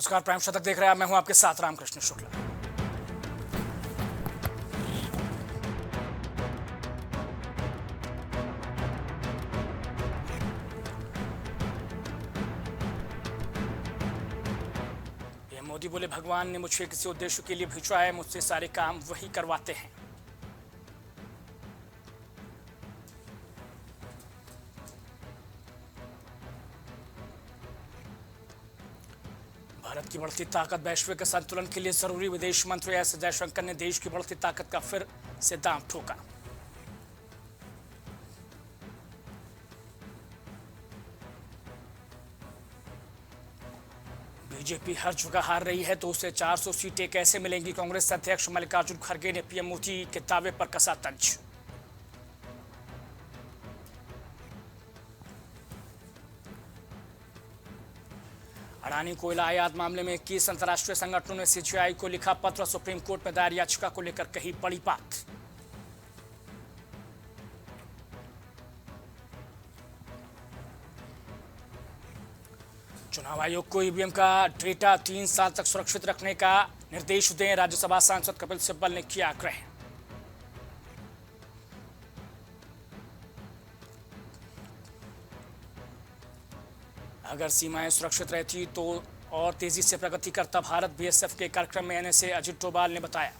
नमस्कार, प्राइम शतक देख रहे हैं। मैं हूं आपके साथ रामकृष्ण शुक्ला। ये मोदी बोले, भगवान ने मुझे किसी उद्देश्य के लिए भेजा है, मुझसे सारे काम वही करवाते हैं। भारत की बढ़ती ताकत वैश्विक संतुलन के लिए जरूरी, विदेश मंत्री एस जयशंकर ने देश की बढ़ती ताकत का फिर से दांव ठोका। बीजेपी हर जगह हार रही है तो उसे 400 सीटें कैसे मिलेंगी? कांग्रेस अध्यक्ष मल्लिकार्जुन खड़गे ने पीएम मोदी के दावे पर कसा तंज। अडानी कोयला आयात मामले में 21 अंतर्राष्ट्रीय संगठनों ने सीजीआई को लिखा पत्र, सुप्रीम कोर्ट में दायर याचिका को लेकर कही बड़ी बात। चुनाव आयोग को ईवीएम का डेटा 3 साल तक सुरक्षित रखने का निर्देश दें, राज्यसभा सांसद कपिल सिब्बल ने किया आग्रह। अगर सीमाएं सुरक्षित रहती तो और तेजी से प्रगति करता भारत, बीएसएफ के कार्यक्रम में एनएसए अजित डोभाल ने बताया।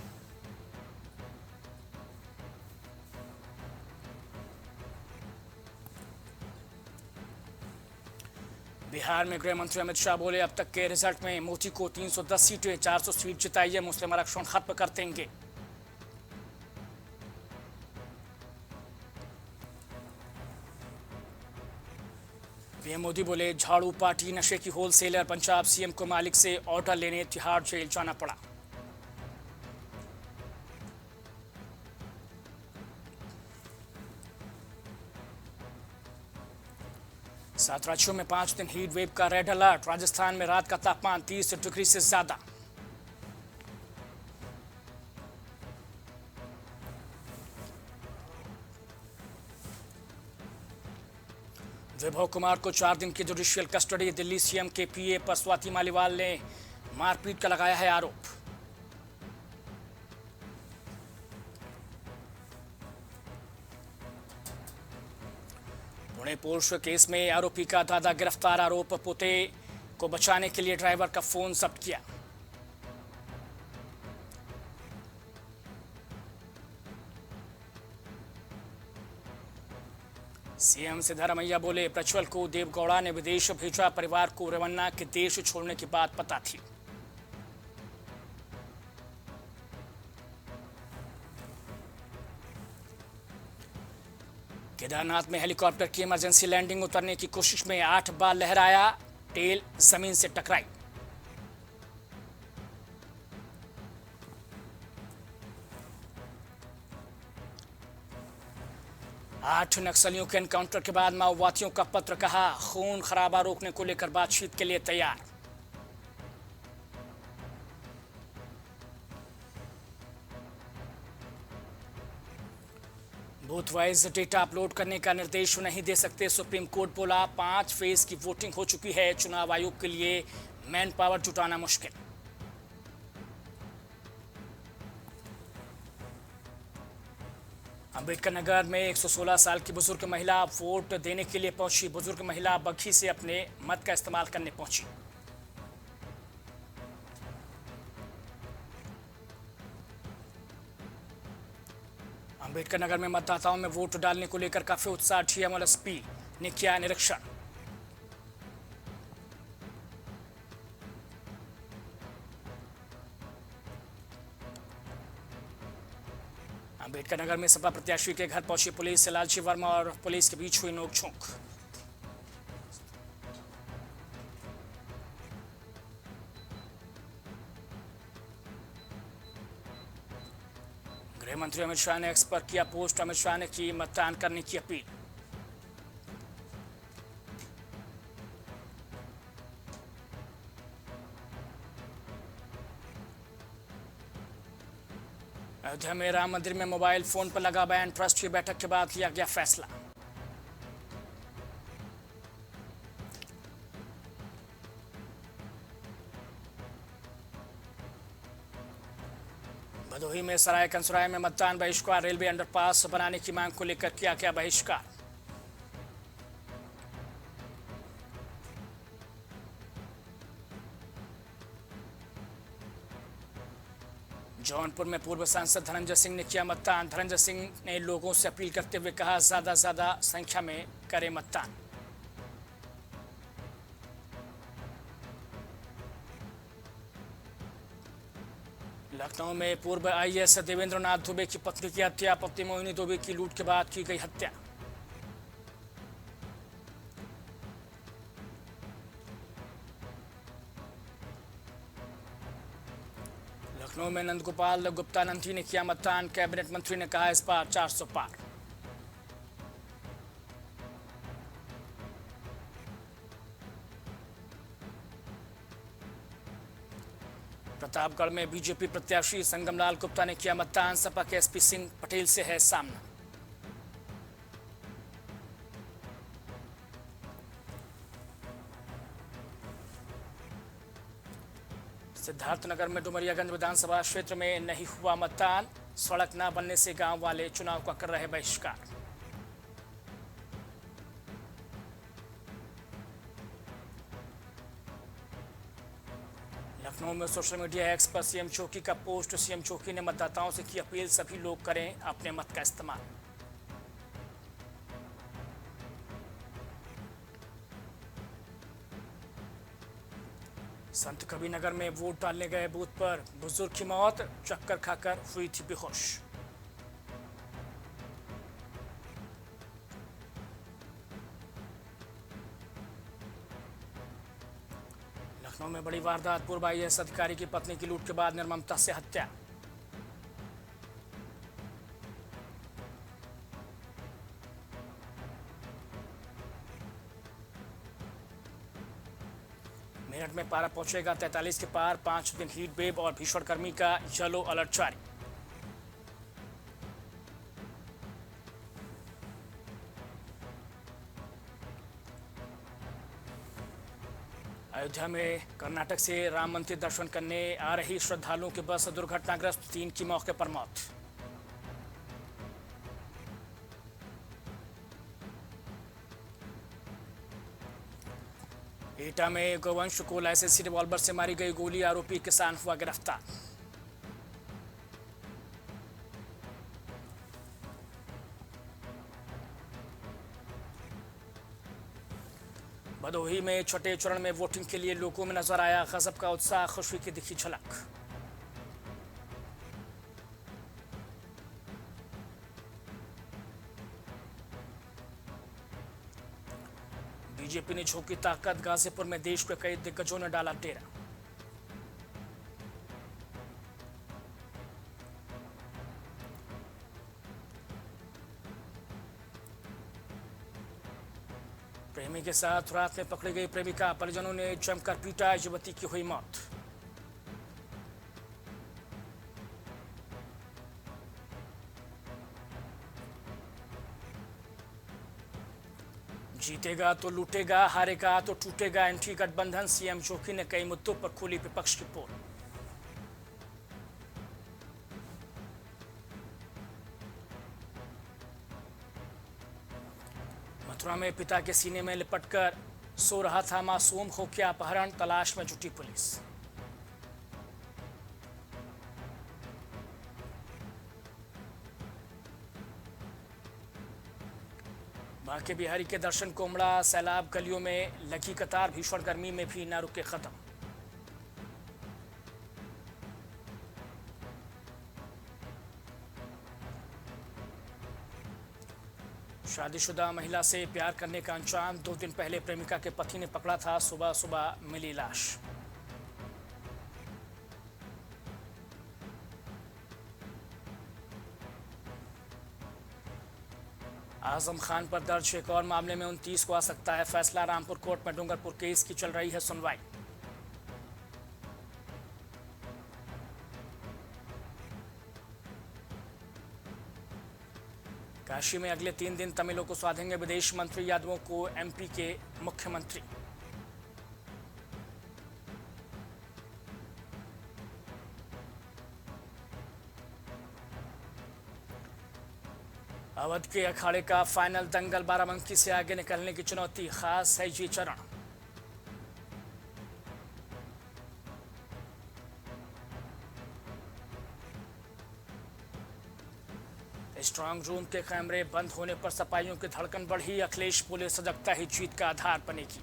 बिहार में गृह मंत्री अमित शाह बोले, अब तक के रिजल्ट में मोदी को 310 सीटें, 400 सीट जिताइए, मुस्लिम आरक्षण खत्म कर देंगे। पीएम मोदी बोले, झाड़ू पार्टी नशे की होलसेलर, पंजाब सीएम को मालिक से ऑर्डर लेने तिहाड़ जेल जाना पड़ा। सात राज्यों में 5 दिन हीट वेव का रेड अलर्ट, राजस्थान में रात का तापमान 30 डिग्री से ज्यादा। वैभव कुमार को 4 दिन की जुडिशियल कस्टडी, दिल्ली सीएम के पीए पर स्वाति मालीवाल ने मारपीट का लगाया है आरोप। पुणे पोर्श केस में आरोपी का दादा गिरफ्तार, आरोप पोते को बचाने के लिए ड्राइवर का फोन जब्त किया। सीएम सिद्धारमैया बोले, प्रज्वल को देवगौड़ा ने विदेश भेजा, परिवार को रवन्ना के देश छोड़ने की बात पता थी। केदारनाथ में हेलीकॉप्टर की इमरजेंसी लैंडिंग, उतरने की कोशिश में 8 बार लहराया, टेल जमीन से टकराई। आठ नक्सलियों के एनकाउंटर के बाद माओवादियों का पत्र, कहा खून खराबा रोकने को लेकर बातचीत के लिए तैयार। बूथ वाइज डेटा अपलोड करने का निर्देश नहीं दे सकते, सुप्रीम कोर्ट बोला, 5 फेज की वोटिंग हो चुकी है, चुनाव आयोग के लिए मैन पावर जुटाना मुश्किल। अंबेडकर नगर में 116 साल की बुजुर्ग महिला वोट देने के लिए पहुंची, बुजुर्ग महिला बग्घी से अपने मत का इस्तेमाल करने पहुंची। अंबेडकर नगर में मतदाताओं में वोट डालने को लेकर काफी उत्साह, डीएमएलएसपी ने किया निरीक्षण। अंबेडकर नगर में सपा प्रत्याशी के घर पहुंची पुलिस, लालची वर्मा और पुलिस के बीच हुई नोकझोंक। गृह मंत्री अमित शाह ने एक्स पर किया पोस्ट, अमित शाह ने की मतदान करने की अपील। अयोध्या में राम मंदिर में मोबाइल फोन पर लगा बैन, ट्रस्ट की बैठक के बाद लिया गया फैसला। भदोही में सराय कंसराय में मतदान बहिष्कार, रेलवे अंडरपास बनाने की मांग को लेकर किया गया बहिष्कार। जौनपुर में पूर्व सांसद धनंजय सिंह ने किया मतदान। धनंजय सिंह ने लोगों से अपील करते हुए कहा, ज्यादा संख्या में करें मतदान। लखनऊ में पूर्व आईएएस देवेंद्र नाथ दुबे की पत्नी की हत्या, पत्नी मोहिनी दुबे की लूट के बाद की गई हत्या। लखनऊ में नंदगोपाल गुप्ता नंदी ने किया मतदान। कैबिनेट मंत्री ने कहा, इस बार 400 पार। प्रतापगढ़ में बीजेपी प्रत्याशी संगमलाल गुप्ता ने किया मतदान। सपा के एसपी सिंह पटेल से है सामना। सिद्धार्थनगर में डुमरियागंज विधानसभा क्षेत्र में नहीं हुआ मतदान। सड़क न बनने से गांव वाले चुनाव का कर रहे बहिष्कार। लखनऊ में सोशल मीडिया एक्स पर सीएम चौकी का पोस्ट। सीएम चौकी ने मतदाताओं से की अपील, सभी लोग करें अपने मत का इस्तेमाल। संत कबीरनगर में वोट डालने गए बूथ पर बुजुर्ग की मौत, चक्कर खाकर हुई थी बेहोश। लखनऊ में बड़ी वारदात, पूर्व आईएएस अधिकारी की पत्नी की लूट के बाद निर्ममता से हत्या। मेरठ में पारा पहुंचेगा 43 के पार, 5 दिन हीट वेव और भीषण गर्मी का येलो अलर्ट जारी। अयोध्या में कर्नाटक से राम मंदिर दर्शन करने आ रही श्रद्धालुओं की बस दुर्घटनाग्रस्त, 3 की मौके पर मौत। एटा में गोवंश को लाइसेंसी रिवॉल्वर से मारी गई गोली, आरोपी किसान हुआ गिरफ्तार। भदोही में छठे चरण में वोटिंग के लिए लोगों में नजर आया गजब का उत्साह, खुशी की दिखी झलक। बीजेपी ने झोंकी ताकत, गाजीपुर में देश के कई दिग्गजों ने डाला डेरा। प्रेमी के साथ रात में पकड़ी गई प्रेमिका, परिजनों ने जमकर पीटा, युवती की हुई मौत। जीतेगा तो लूटेगा, हारेगा तो टूटेगा एंटी गठबंधन, सीएम चौकी ने कई मुद्दों पर खोली विपक्ष की पोल। मथुरा में पिता के सीने में लिपटकर सो रहा था मासूम, हो गया अपहरण, तलाश में जुटी पुलिस। बांके बिहारी के दर्शन को उमड़ा सैलाब, गलियों में लगी कतार, भीषण गर्मी में भी न रुके खत्म। शादीशुदा महिला से प्यार करने का अंजाम, 2 दिन पहले प्रेमिका के पति ने पकड़ा था, सुबह सुबह मिली लाश। आजम खान पर दर्ज एक और मामले में 29 को आ सकता है फैसला, रामपुर कोर्ट में डूंगरपुर केस की चल रही है सुनवाई। काशी में अगले 3 दिन तमिलों को साधेंगे विदेश मंत्री, यादवों को एमपी के मुख्यमंत्री। अवध के अखाड़े का फाइनल दंगल, बाराबंकी से आगे निकलने की चुनौती, खास है ये चरण। स्ट्रांग रूम के कैमरे बंद होने पर सपाइयों की धड़कन बढ़ी, अखिलेश बोले सजगता ही जीत का आधार बनेगी।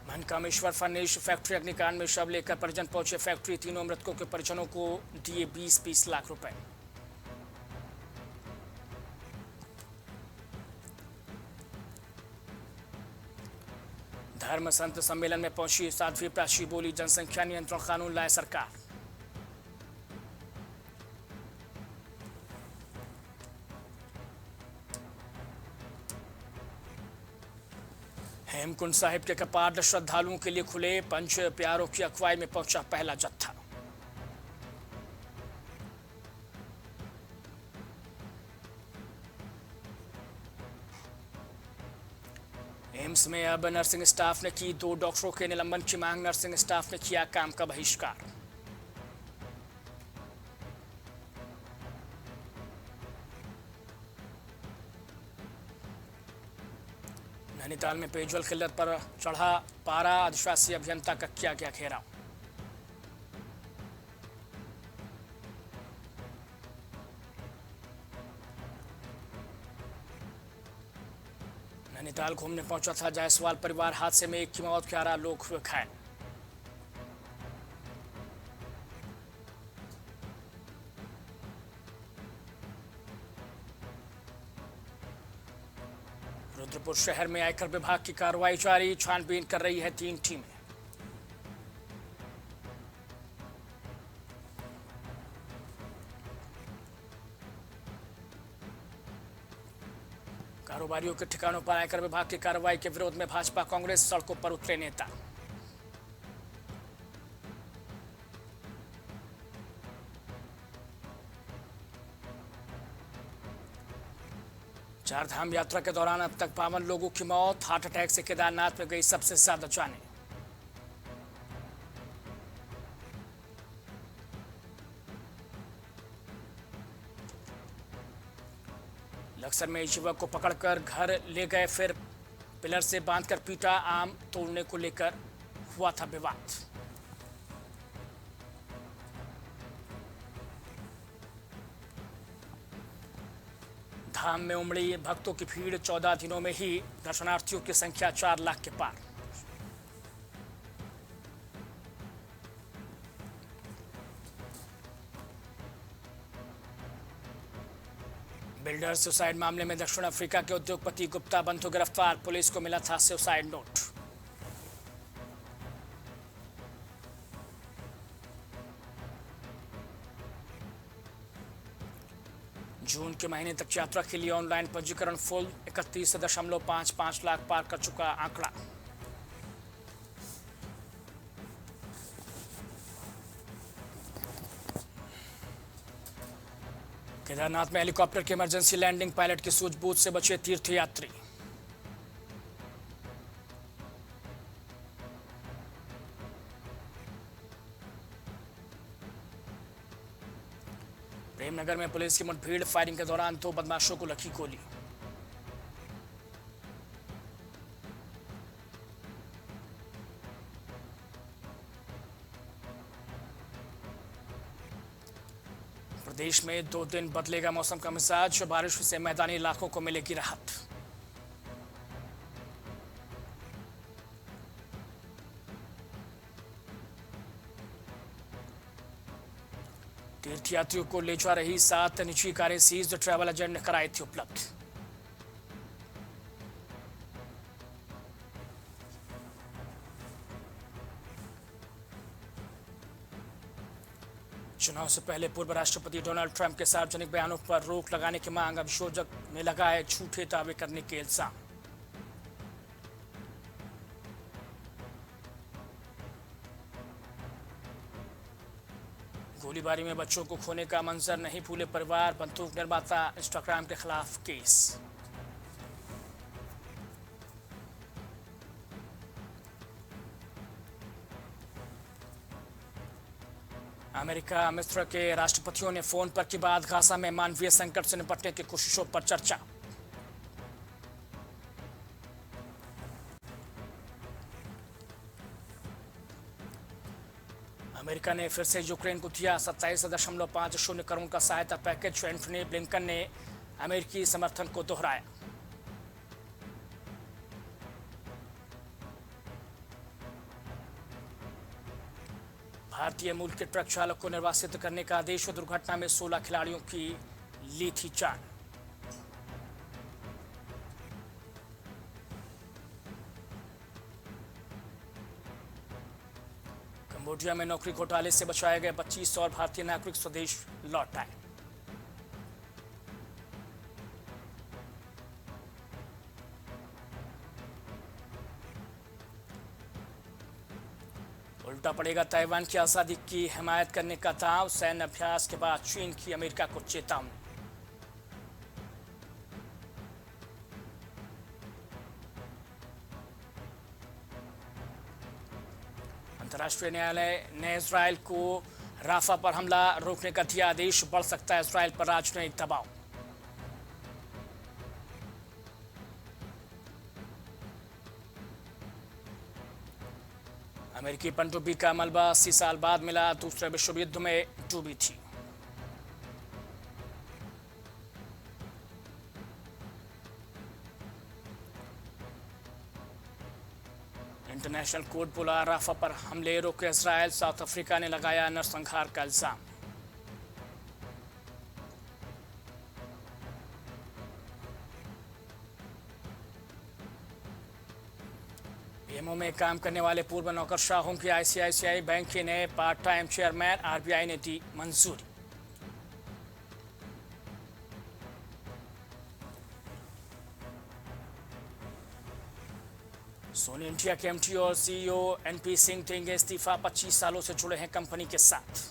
मनकामेश्वर फर्निश फैक्ट्री अग्निकांड में शव लेकर परिजन पहुंचे फैक्ट्री, तीनों मृतकों के परिजनों को दिए 20-20 लाख रुपए। धर्म संत सम्मेलन में पहुंची साध्वी प्राची, बोली जनसंख्या नियंत्रण कानून लाए सरकार। हेमकुंड साहिब के कपाट श्रद्धालुओं के लिए खुले, पंच प्यारों की अगुवाई में पहुंचा पहला जत्था। एम्स में अब नर्सिंग स्टाफ ने की 2 डॉक्टरों के निलंबन की मांग, नर्सिंग स्टाफ ने किया काम का बहिष्कार। नैनीताल में पेयजल किल्लत पर चढ़ा पारा, आदिवासी अभियंता का किया गया घेराव। नैनीताल घूमने पहुंचा था जायसवाल परिवार, हादसे में 1 की मौत, 11 लोग हुए घायल। रुद्रपुर शहर में आयकर विभाग की कार्रवाई जारी, छानबीन कर रही है 3 टीमें। कारोबारियों के ठिकानों पर आयकर विभाग की कार्रवाई के विरोध में भाजपा कांग्रेस सड़कों पर उतरे नेता। चारधाम यात्रा के दौरान अब तक 52 लोगों की मौत, हार्ट अटैक से केदारनाथ में गई सबसे ज्यादा जानें। लक्सर में युवक को पकड़कर घर ले गए, फिर पिलर से बांधकर पीटा, आम तोड़ने को लेकर हुआ था विवाद। धाम में उमड़ी भक्तों की भीड़, 14 दिनों में ही दर्शनार्थियों की संख्या 4 लाख के पार। बिल्डर सुसाइड मामले में दक्षिण अफ्रीका के उद्योगपति गुप्ता बंधु गिरफ्तार, पुलिस को मिला था सुसाइड नोट। जून के महीने तक यात्रा के लिए ऑनलाइन पंजीकरण फुल, 31.55 लाख पार कर चुका आंकड़ा। केदारनाथ में हेलीकॉप्टर की इमरजेंसी लैंडिंग, पायलट की सूझबूझ से बचे तीर्थयात्री। प्रेमनगर में पुलिस की मुठभेड़, फायरिंग के दौरान 2 बदमाशों को लगी गोली। प्रदेश में 2 दिन बदलेगा मौसम का मिजाज, बारिश से मैदानी इलाकों को मिलेगी राहत। तीर्थयात्रियों को ले जा रही 7 निजी कारें सीज, ट्रैवल एजेंट ने कराई थी उपलब्ध। चुनाव से पहले पूर्व राष्ट्रपति डोनाल्ड ट्रंप के सार्वजनिक बयानों पर रोक लगाने की मांग, अभियोजक ने लगाए झूठे दावे करने के इल्जाम। गोलीबारी में बच्चों को खोने का मंजर नहीं भूले परिवार, बंदूक निर्माता इंस्टाग्राम के खिलाफ केस। अमेरिका मिस्र के राष्ट्रपतियों ने फोन पर की बात, गाजा में मानवीय संकट से निपटने की कोशिशों पर चर्चा। अमेरिका ने फिर से यूक्रेन को दिया 27.50 करोड़ का सहायता पैकेज। एंटनी ब्लिंकन ने अमेरिकी समर्थन को दोहराया। भारतीय मूल के ट्रक चालक को निर्वासित करने का आदेश। दुर्घटना में 16 खिलाड़ियों की ली थी जान। कंबोडिया में नौकरी घोटाले से बचाए गए 25 और भारतीय नागरिक स्वदेश लौट आए। उल्टा पड़ेगा ताइवान की आजादी की हिमायत करने का दाव। सैन्य अभ्यास के बाद चीन की अमेरिका को चेतावनी। अंतर्राष्ट्रीय न्यायालय ने इजरायल को राफा पर हमला रोकने का दिया आदेश। बढ़ सकता है इजरायल पर राजनयिक दबाव। अमेरिकी पनडुब्बी का मलबा 80 साल बाद मिला। दूसरे विश्व युद्ध में डूबी थी। इंटरनेशनल कोर्ट बोला, राफा पर हमले रोके इजरायल। साउथ अफ्रीका ने लगाया नरसंहार का इल्जाम। पीएमओ में काम करने वाले पूर्व नौकरशाहों की आईसीआईसीआई बैंक के नए पार्ट टाइम चेयरमैन। आरबीआई ने दी मंजूरी। सोनी इंडिया के एमडी और सीईओ एनपी सिंह देंगे इस्तीफा। 25 सालों से जुड़े हैं कंपनी के साथ।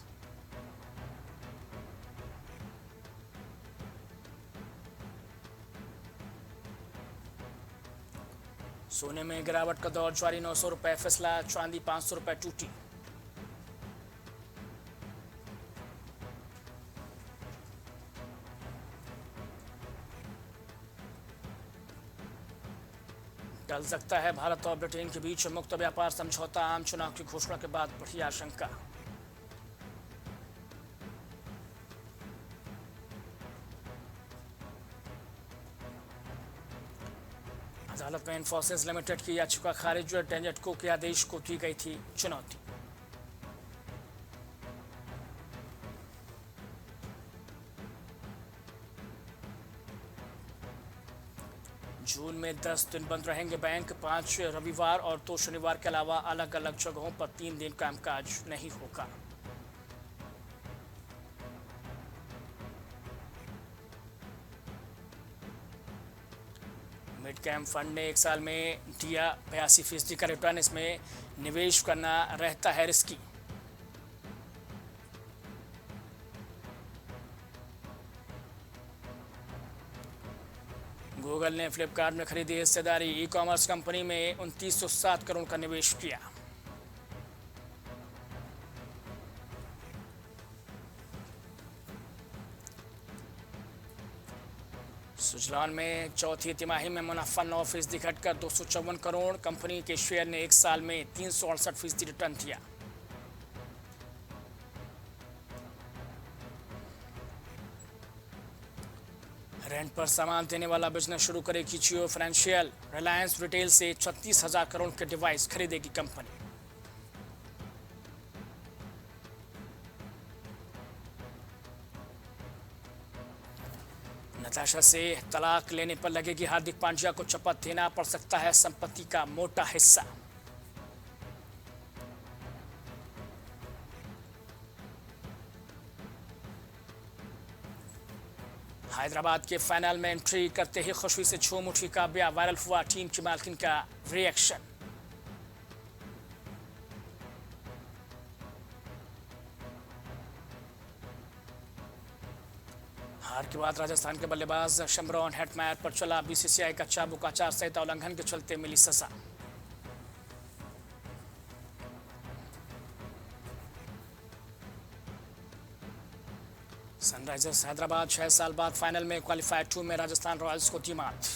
सोने में गिरावट का दौर जारी। 900 रुपए फिसला। चांदी 500 रुपए टूटी। टल सकता है भारत और ब्रिटेन के बीच मुक्त व्यापार समझौता। आम चुनाव की घोषणा के बाद बढ़ी आशंका। अदालत में इन्फोसिस लिमिटेड की याचिका खारिज। टेनेटको के आदेश को दी गई थी चुनौती। जून में 10 दिन बंद रहेंगे बैंक। 5 रविवार और 2 शनिवार के अलावा अलग अलग जगहों पर 3 दिन कामकाज नहीं होगा। मिड कैप फंड ने 1 साल में दिया 82% का रिटर्न। इसमें निवेश करना रहता है रिस्की। गूगल ने फ्लिपकार्ट में खरीदी हिस्सेदारी। ई कॉमर्स कंपनी में 2907 करोड़ का निवेश किया। सुजलॉन में चौथी तिमाही में मुनाफा 9% घटकर 254 करोड़। कंपनी के शेयर ने 1 साल में 368% रिटर्न दिया। रेंट पर सामान देने वाला बिजनेस शुरू करेगी जियो फाइनेंशियल। रिलायंस रिटेल से 36,000 करोड़ के डिवाइस खरीदेगी कंपनी। नताशा से तलाक लेने पर लगेगी हार्दिक पांड्या को शपथ देना पड़ सकता है संपत्ति का मोटा हिस्सा। हैदराबाद के फाइनल में एंट्री करते ही खुशी से झूम उठी काव्या। वायरल हुआ टीम की मालकिन का रिएक्शन। हार के बाद राजस्थान के बल्लेबाज शमरॉन हेटमैयर पर चला बीसीसीआई का चाबुक। आचार संहिता उल्लंघन के चलते मिली सजा। सनराइजर्स हैदराबाद 6 साल बाद फाइनल में, क्वालिफायर 2 में राजस्थान रॉयल्स को दी मात।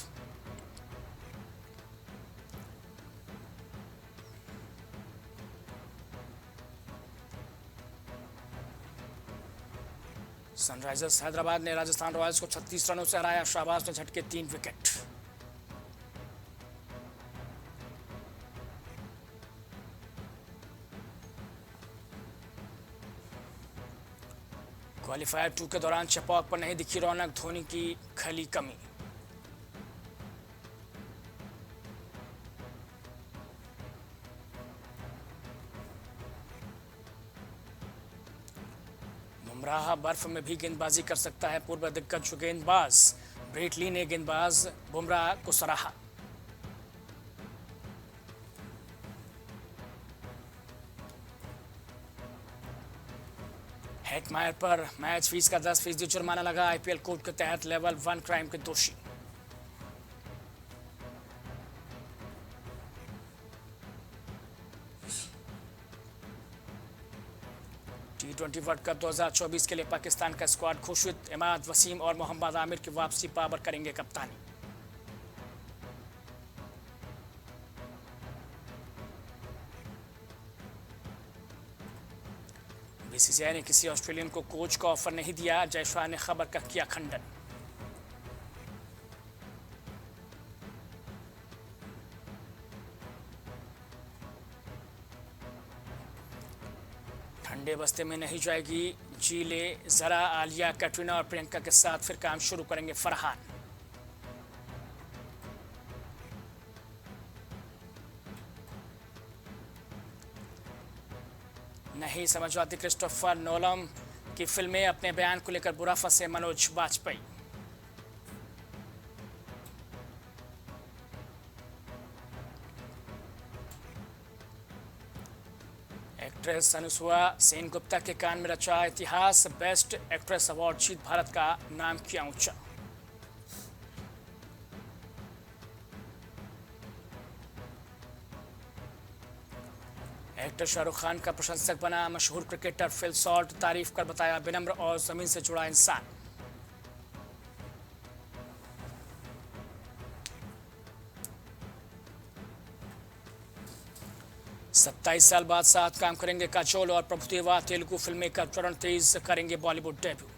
सनराइजर्स हैदराबाद ने राजस्थान रॉयल्स को 36 रनों से हराया। शाहबाज ने झटके 3 विकेट। क्वालिफायर 2 के दौरान चेपॉक पर नहीं दिखी रौनक, धोनी की खली कमी। बुमराह बर्फ में भी गेंदबाजी कर सकता है, पूर्व दिग्गज गेंदबाज ब्रेट ली ने गेंदबाज बुमराह को सराहा। हेटमायर पर मैच फीस का 10% जुर्माना लगा। आईपीएल कोड के तहत लेवल 1 क्राइम के दोषी। T20 वर्ल्ड कप 2024 के लिए पाकिस्तान का स्क्वाड घोषित। इमाद वसीम और मोहम्मद आमिर की वापसी, बाबर करेंगे कप्तानी। बीसीसीआई ने किसी ऑस्ट्रेलियन को कोच का ऑफर नहीं दिया। जयशाह ने खबर का किया खंडन। ठंडे बस्ते में नहीं जाएगी जी ले जरा। आलिया, कैटरीना और प्रियंका के साथ फिर काम शुरू करेंगे फरहान। नहीं समझ आती क्रिस्टोफर नोलन की फिल्में, अपने बयान को लेकर बुरा फंसे मनोज वाजपेयी। एक्ट्रेस अनुसुआ सेन गुप्ता के कान में रचा इतिहास। बेस्ट एक्ट्रेस अवार्ड जीत भारत का नाम किया ऊंचा। एक्टर शाहरुख खान का प्रशंसक बना मशहूर क्रिकेटर फिल सॉल्ट, तारीफ कर बताया विनम्र और जमीन से जुड़ा इंसान। सत्ताईस साल बाद साथ काम करेंगे काजोल और प्रभुदेवा। तेलुगु फिल्म मेकर चरण तेज करेंगे बॉलीवुड डेब्यू।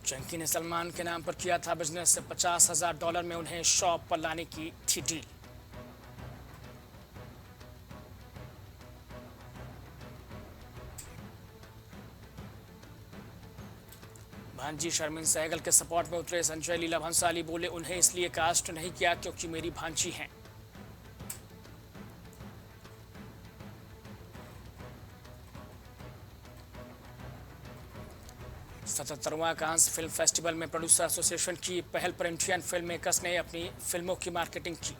चंकी ने सलमान के नाम पर किया था बिजनेस। $50,000 में उन्हें शॉप पर लाने की थी डील। भांजी शर्मिन सहगल के सपोर्ट में उतरे संजय लीला भंसाली। बोले उन्हें इसलिए कास्ट नहीं किया क्योंकि मेरी भांजी हैं। सतहत्तरवां कांस फिल्म फेस्टिवल में प्रोड्यूसर एसोसिएशन की पहल पर इंडियन फिल्म मेकर्स ने अपनी फिल्मों की मार्केटिंग की।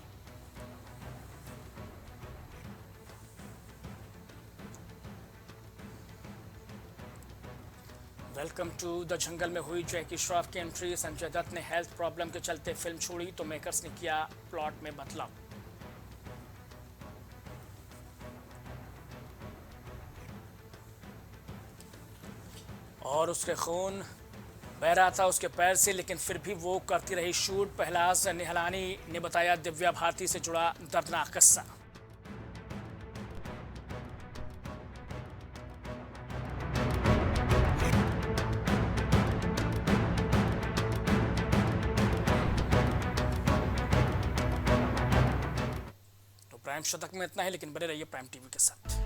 वेलकम टू द जंगल में हुई जैकी श्रॉफ की एंट्री। संजय दत्त ने हेल्थ प्रॉब्लम के चलते फिल्म छोड़ी तो मेकर्स ने किया प्लॉट में बदलाव। और उसके खून बह रहा था उसके पैर से, लेकिन फिर भी वो करती रही शूट। पहलाज निहलानी ने बताया दिव्या भारती से जुड़ा दर्दनाक किस्सा। तो प्राइम शतक में इतना ही, लेकिन बने रहिए प्राइम टीवी के साथ।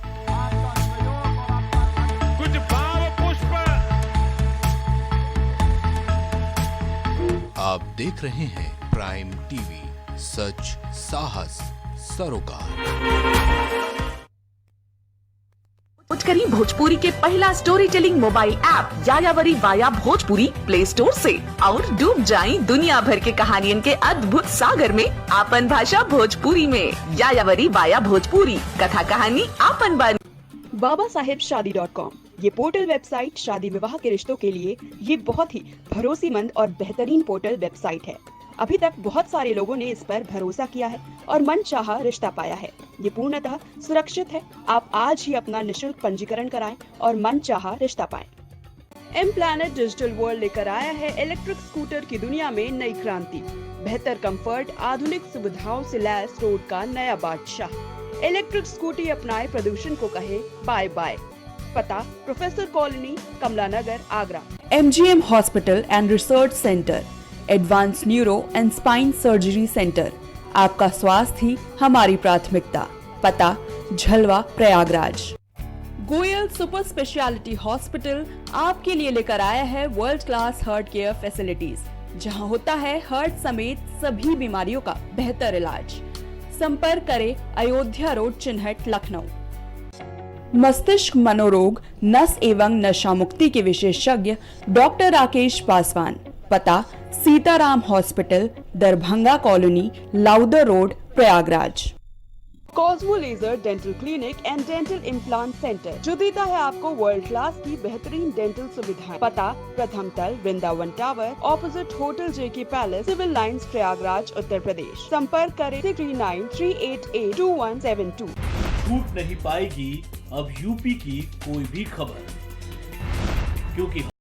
कुछ भाव पुष्प। आप देख रहे हैं प्राइम टीवी, सच साहस सरोकार। भोजपुरी भोजपुरी के पहला story telling mobile app यायावरी via Bhojpuri play store से, और डूब जाएं दुनिया भर के कहानियन के अद्भुत सागर में आपन भाषा भोजपुरी में। यायावरी वाया भोजपुरी, कथा कहानी आपन बानी। BabaSahebShadi.com ये पोर्टल वेबसाइट शादी विवाह के रिश्तों के लिए ये बहुत ही भरोसेमंद और बेहतरीन पोर्टल वेबसाइट है। अभी तक बहुत सारे लोगों ने इस पर भरोसा किया है और मनचाहा रिश्ता पाया है। ये पूर्णतः सुरक्षित है। आप आज ही अपना निशुल्क पंजीकरण कराएं और मनचाहा रिश्ता पाएं। एम प्लैनेट डिजिटल वर्ल्ड लेकर आया है इलेक्ट्रिक स्कूटर की दुनिया में नई क्रांति। बेहतर कंफर्ट, आधुनिक सुविधाओं से लैस रोड का नया बादशाह। इलेक्ट्रिक स्कूटी अपनाए, प्रदूषण को कहे बाय बाय। पता professor colony, Kamla Nagar, Agra. MGM hospital and research centre, advance neuro and spine surgery centre. आपका स्वास्थ्य ही हमारी प्राथमिकता। पता Jhalwa, Prayagraj. Goyal super speciality hospital आपके लिए लेकर आया है world class heart care facilities, जहां होता है हार्ट समेत सभी बीमारियों का बेहतर इलाज। संपर्क करें अयोध्या रोड, चिन्हट, लखनऊ। मस्तिष्क मनोरोग, नस एवं नशा मुक्ति के विशेषज्ञ डॉक्टर राकेश पासवान। पता Sitaram hospital, Darbhanga colony, Lowther road, Prayagraj. Cosmo laser dental clinic and dental implant centre, जो देता है आपको वर्ल्ड क्लास की बेहतरीन डेंटल सुविधाएं। पता प्रथम तल, Vrindavan tower, opposite hotel JK palace, civil lines, Prayagraj, Uttar Pradesh. संपर्क करें 6938822172। छूट नहीं पाएगी अब यूपी की कोई भी खबर, क्योंकि